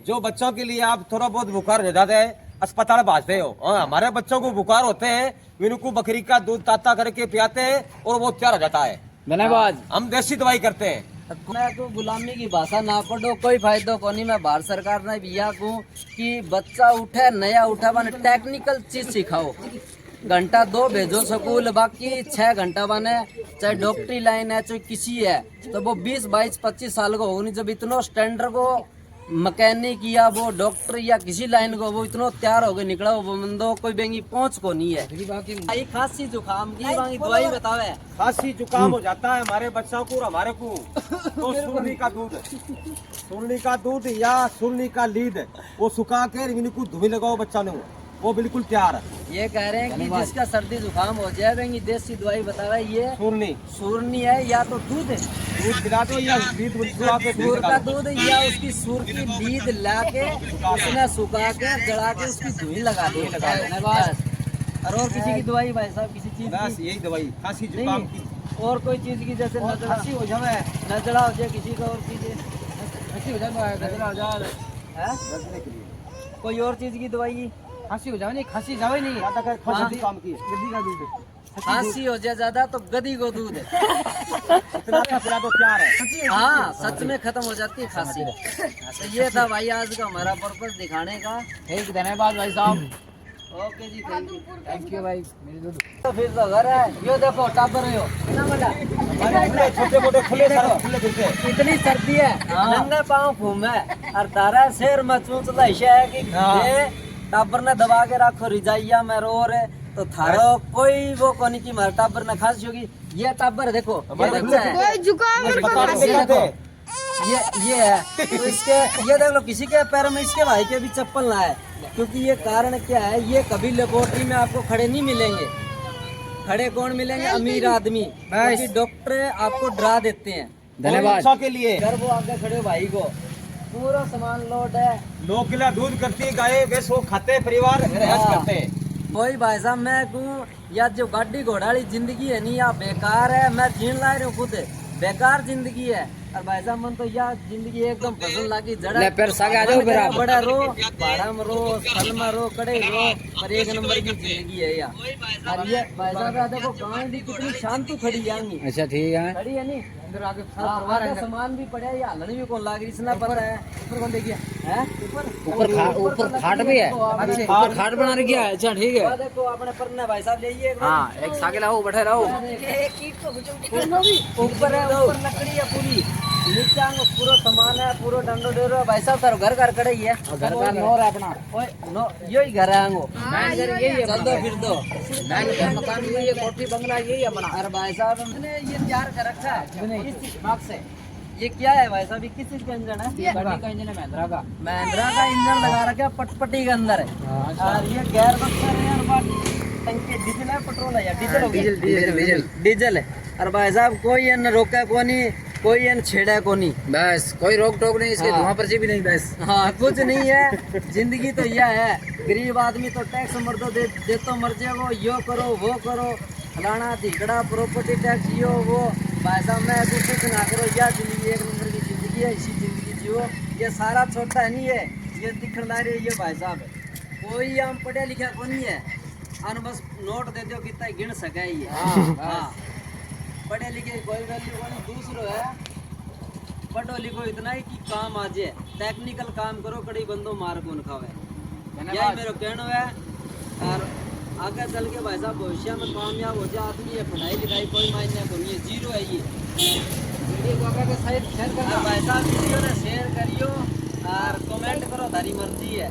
जो बच्चों के लिए आप थोड़ा बहुत बुखार हो जाता है अस्पताल भाजते हो, हमारे बच्चों को बुखार होते हैं, इनको बकरी का दूध ताता करके पियाते हैं और वो तैयार हो जाता है। धन्यवाद। हम देसी दवाई करते हैं। मैं को गुलामी की भाषा ना पढ़ो, कोई फायदा को नहीं। मैं भारत सरकार ने भैया को कि बच्चा उठे नया उठा बने टेक्निकल चीज सिखाओ, घंटा 2 भेजो स्कूल, बाकी 6 घंटा बने, चाहे डॉक्टरी लाइन है चाहे किसी है, तो वो 20, 22, 25 साल को होनी। जब इतना स्टैंडर्ड को मैकेनिक या वो डॉक्टर या किसी लाइन को वो इतना तैयार हो गए निकला वो बंदो कोई बेंगी पहुंच को नहीं है। खांसी जुकाम की बाकी दवाई बतावे, खांसी जुकाम हो जाता है हमारे बच्चों को और हमारे को, तो सुरनी का दूध या सुरनी का लीद वो सुखा के इनको धुई लगाओ बच्चा ने, वो बिल्कुल तैयार है। ये कह रहे हैं कि जिसका सर्दी जुकाम हो जाए बेंगी देसी दवाई बतावे, ये सुरनी है या तो दूध पिला दो या लीद सूर का दूध या उसकी सूर की लीद ला के उसने सुखा के जला के उसकी धुई लगा दो। और किसी की दवाई भाई साहब, किसी चीज बस यही दवाई खांसी जुकाम की, और कोई चीज की जैसे नजला हो जाए, नजला हो जाए किसी का, और चीजें नजला हो जाए, कोई और चीज की दवाई, खांसी हो जाए नहीं, खांसी जावे नहीं, खांसी काम की गद्दी का दूध, खांसी हो जाए ज्यादा तो गधी को दूध है। इतना अच्छा पिला दो प्यार है। हाँ सच में खत्म हो जाती है खांसी। तो ये था भाई आज का हमारा पर्पस दिखाने का। ठीक, धन्यवाद भाई साहब। ओके जी, थैंक यू भाई। तो फिर तो घर है, यो देखो टाबर है, कितना बड़ा, छोटे मोटे खुले फिरते, इतनी सर्दी है, नंगे पाँव घूमे और तारा शेर में चूचला है कि ये टाबर ने दबा के रखो रिजाइया में रो रहे, तो थारो कोई वो कोनी की मार टाबर ने खांसी होगी। ये टाबर देखो, ये बच्चा है, ये है, तो इसके ये देख लो, किसी के पैर में इसके भाई के भी चप्पल ना है, क्योंकि ये कारण क्या है, ये कभी लेबोरेटरी में आपको खड़े नहीं मिलेंगे। खड़े कौन मिलेंगे? अमीर आदमी, क्योंकि डॉक्टर आपको डरा देते हैं। धन्यवाद के लिए घर वो आगे खड़े भाई को पूरा सामान लोड है, 9 किलो दूध करती गाय वे सो खाते परिवार करते। कोई भाई साहब मैं कहूँ या जो गाड़ी घोड़ाली जिंदगी है नहीं, या बेकार है, मैं जीन ला रही हूँ खुद, बेकार जिंदगी है। और भाई साहब मन तो यह जिंदगी एकदम फसल लागी जड़ा बड़ा रो, भाड़ा में रो, स्थल में रो, कड़े रो, पर 1 नंबर की जिंदगी है यार। और ये भाई साहब देखो गाय भी कितनी शांति खड़ी है। अच्छा ठीक है, खड़ी है नहीं, आगे सामान भी पड़े, या हलन भी कौन लाग रही इसना पर है। ऊपर कौन देखिए है, ऊपर खाट भी है, ऊपर खाट बना रखी है। अच्छा ठीक है, देखो अपने परने भाई साहब जाइए, हाँ एक सागे लाओ, बैठे रहो। ऊपर है, ऊपर लकड़ी है पूरी, नीचे पूरा सामान है, पूरा डंडो दे रहा है भाई साहब। तारो घर कड़े ही है, घर का नोर है अपना, नो यही घर है आंगो, यही है, चल दो फिर दो मकान ये कोठी बंगला यही है अपना। अरे भाई साहब हमने ये तैयार कर रखा है इस दिमाग से। ये क्या है भाई साहब, ये किस चीज का इंजन है? गाड़ी का इंजन है, महिंद्रा का इंजन लगा रखा है, पटपटी के अंदर है। और ये गेयर बक्सर है और टंकी डीजल है, पेट्रोल है या डीजल है। और भाई साहब कोई न रोका को नहीं, कोई न छेड़ा को नहीं, बस कोई रोक टोक नहीं, इसके धुआं पर्ची भी नहीं, बस हाँ कुछ नहीं है। जिंदगी तो यह है, गरीब आदमी तो टैक्स मर दो दे तो मर जाए, वो यो करो वो करो, फलाना धिकड़ा प्रॉपर्टी टैक्स यो वो। भाई साहब मैं कुछ ना करो, यह जिंदगी 1 नंबर की जिंदगी है, इसी जिंदगी जियो। ये सारा छोटा है नहीं है, ये दिखने ला रही है ये भाई साहब, कोई हम पढ़े लिखा को नहीं है, और बस नोट दे दो कितना गिन सके ये। हाँ पढ़े लिखे कोई वैल्यू को नहीं। दूसरो है पढ़ो लिखो इतना ही कि काम आ जाए, टेक्निकल काम करो, कड़ी बंदो मार कौन खावे, यही मेरा कहना है। और आगे चल के भाई साहब भविष्य में कामयाब हो जाए आदमी, ये पढ़ाई लिखाई कोई मायने को नहीं है, जीरो है ये। वीडियो को आगे शेयर करना भाई साहब, वीडियो ने शेयर करियो और कमेंट करो, तारी मर्जी है।